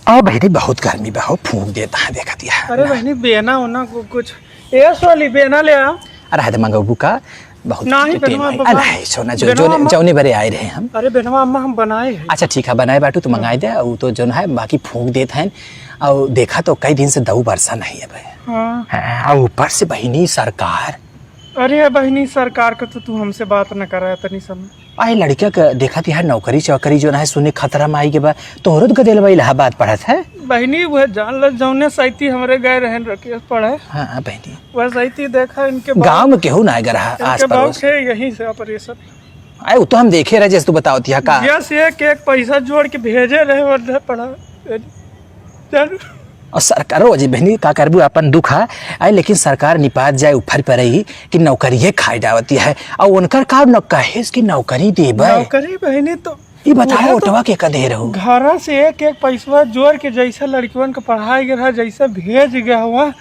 और बहनी बहुत गर्मी बहुत फूंक देता है देखा दिया। अरे बहनी बेना होना कुछ ए सोली बेना ले आ। अरे है मंगबू का बहुत नहीं बेनवा अरे सोना जो जौने बरे आए रहे हम। अरे बेनवा अम्मा हम बनाए हैं। अच्छा ठीक है बनाए बाटू तो मंगाए दे वो तो जो है बाकी फूंक देते हैं। और देखा तो कई दिन से दऊ बरसा नहीं है भाई। हाँ ऊपर से बहनी सरकार। अरे बहनी सरकार का तो तू हमसे बात न कर रहा है तनी समय। आई लड़किया का देखा थी यार नौकरी चौकरी जो है सुने खतरा में आई के बाद तोहरो तो गदेल भाई इलाहाबाद पढ़त है। बहनी वह जान ल जौने सैती हमरे गए रहन रखे पढ़े। हाँ बहनी वह सैती देखा इनके गांव में केहू ना रहा आस पड़ोस यहीं से ऑपरेशन। आए वो तो हम देखे रहे जैसे तू बताओ तिहा का यस एक पैसा जोड़ के भेजे रहे और पढ़ा और सरकार जी बहनी का करबू अपन दुख है आई लेकिन सरकार निपात जाए ऊपर पर रही कि नौकरी खाई डावती है और उनकर का न कहे कि नौकरी देबे नौकरी बहनी तो ये बताओ ओटवा के कदे रहू घर से एक पैसा जोड़ के जैसा लड़कियों को पढ़ाई गया जैसा भेज गया हुआ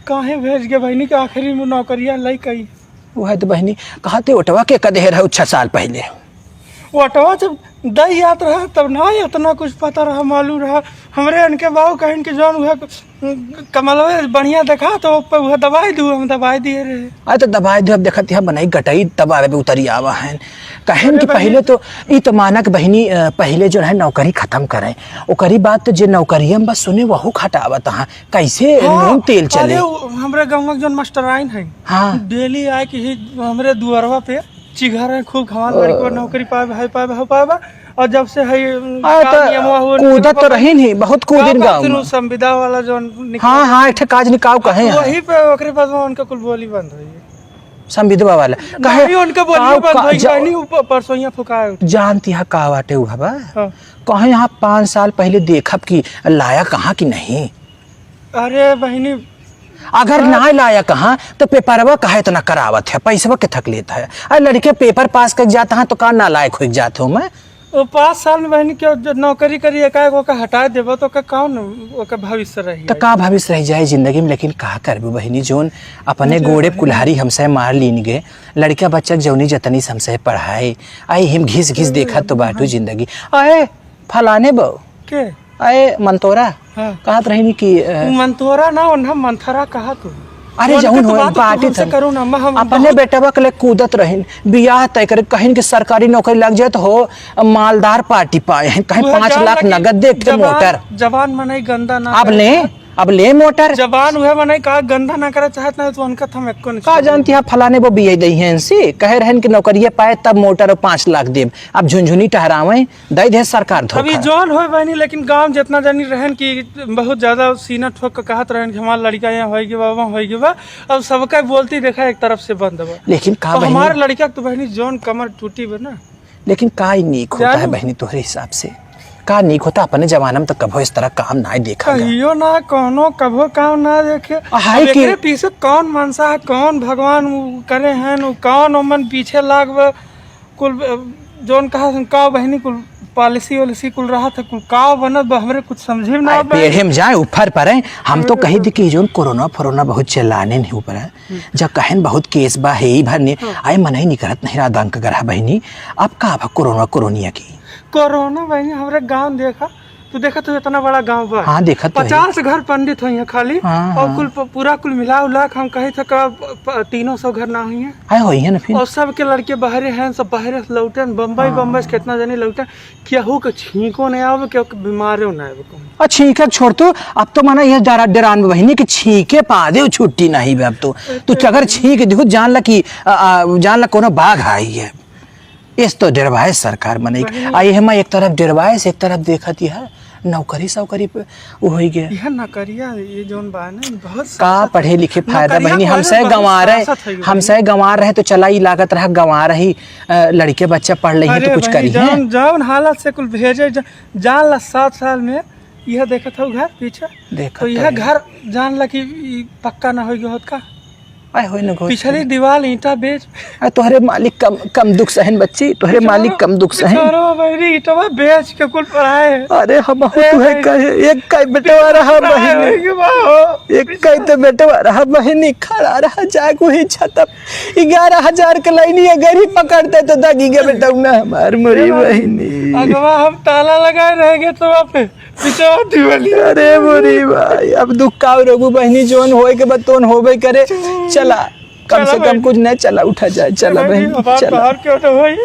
काहे भेज गया बहनी के आखिरी में नौकरियां लाई कई वो है तो बहनी कहते ओटवा के कदे रहू 6 साल पहले ओटवा जब दही याद रहा तब ना इतना कुछ पता रहा मालूम रहा हमरे इनके बाबू कहीं के जौन हुआ कमलवे बढ़िया देखा तो वह दवाई दू हम दवाई दिए रहे। अरे तो दवाई दे अब देखत है बनाई गटाई दबावे पे उतरी आवा है कहें कि पहले तो ई तो मानक बहनी पहले जो है नौकरी खत्म करे ओकरी बात तो जे नौकरी हम बस सुने वहू खटावत हां कैसे नून तेल चले। हमरे गांव में जौन मास्टराइन है हां डेली आए कि हमरे दुआरवा पे चिघा रहे खूब खवा लड़की नौकरी पाए और जब से है कूदत तो रही नहीं बहुत कूदिन गांव संविदा वाला जो हां हां एक काज निकाव कहे वही पे ओकरे बाद में उनका कुल बोली बंद हुई संविदा वाला कहे उनका बोली बंद हुई जानी परसोइया फुकाए जानती है का बाटे उ हवा कहे यहां 5 साल पहले देखब कि लाया कहां कि नहीं। अरे बहनी अगर ना लाया कहाँ तो पेपरवा कहे इतना करावत है पैसा के थक लेता है। अरे लड़के पेपर पास कर जाता है तो कहाँ नालायक हो जाते हो मैं 5 साल में बहनी क्यों नौकरी करी एकाएक हटा देबो तो कौन भविष्य रही तो का भविष्य रह जाए जिंदगी में। लेकिन कहा करबू बहनी जोन अपने गोड़े कुल्हारी हमसे मार लीन गए लड़का बच्चा जौनी जतनी हमसे पढ़ाए आई हम घिस घिस देखा तो बाटू जिंदगी आए फलाने बो के आए मंतोरा कहत रही कि मंतोरा ना उन्हें मंथरा कहा तू। अरे जौन हो बाटी थे अपने बेटवा के लिए कूदत रहिन बियाह तय करे कहीं के सरकारी नौकरी लग जाए तो हो मालदार पार्टी पाए हैं कहीं 5 लाख नगद दे के मोटर जवान मनाई गंदा ना अब ले मोटर जवान हुए मनाई का गंदा ना करे चाहत ना तो उनका थम एको नहीं का जानती है फलाने वो बिया दई हैं से कहे रहन कि नौकरी पाए तब मोटर और 5 लाख देब अब झुनझुनी टहरावे दई दे सरकार धोखा। अभी जॉन होए बहनी लेकिन गांव जितना जानी रहन कि बहुत ज्यादा सीना ठोक के कहत रहन कि हमार लड़का यहां होई बा वहां होई बा अब सबका बोलती देखा एक तरफ से बंद बा लेकिन का हमार लड़का तो बहनी जॉन कमर टूटी बा ना लेकिन का नीक होता है बहनी तोहरे हिसाब से का नीक होता अपने जमाना में तो कभो इस तरह काम ना देखा कहियो ना कोनो कभो काम ना देखे हाय के पीछे कौन मनसा है कौन भगवान करे हैं कौन मन पीछे लाग कुल जोन कहा का बहनी कुल पॉलिसी वॉलिसी कुल रहा था कुल का बनत हमरे कुछ समझे ना पेड़े में जाए ऊपर पर हम तो कही थी कि जोन कोरोना बहुत चलाने नहीं ऊपर है जब कहन बहुत केस बा है भरने आए मन ही नहीं करत नहीं रादंक गरा बहनी अब का कोरोनिया की कोरोना बहनी हमारे गांव देखा तू देखा तो इतना बड़ा गांव बा। हाँ देखा तो 50 घर पंडित हुई है खाली और कुल पूरा कुल मिला उला हम कहे थे 300 घर ना हुई है ना फिर और सब के लड़के बाहरे हैं सब बाहरे से लौटे बम्बई से कितना जने लौटे केहू के छींको नहीं आवे केहू के बीमारियों ना आवे छींके छोड़ तो अब तो माना यह डरान बहनी कि छींके पा दे छुट्टी नहीं अब तो तू अगर छींक देखो जान ला कोनो बाघ आई है इस तो डरवाए सरकार बनाई आई हम एक तरफ डरवाए से एक तरफ देखत है नौकरी सौकरी पे वो हो गया यह नौकरिया ये जोन बा ना बहुत का पढ़े लिखे फायदा बहनी हमसे गंवा रहे तो चला ही लागत रहा गंवा रही लड़के बच्चा पढ़ रही तो कुछ करी है जौन हालत से कुल भेजे जान ला 7 साल में यह देखत हो घर पीछे देखा तो यह घर जान ला कि पक्का ना हो गया का आए होई न पिछली दीवार ईंटा बेच तोहरे मालिक कम दुख सहन बच्ची तोहरे मालिक कम दुख सहन ईंटा बेच के कुल पढ़ाए। अरे हम तुहे कहे एक कई बेटवा रहा बहिनी एक कई तो बेटवा रहा बहिनी खड़ा रहा जागो ही छतप 11,000 के लाइनी अगर ही पकड़ते तो दागी के बेटा ना हमार मरी बहिनी अगवा हम ताला लगाए रहेंगे तो आप पिछवा दिवाली। अरे मोरी भाई अब दुख का रोगू बहनी जोन होए के बतौन होबे करे। चला कम से कम कुछ नहीं, चला उठा जाए, चला बहन चला। बाहर क्यों तो होई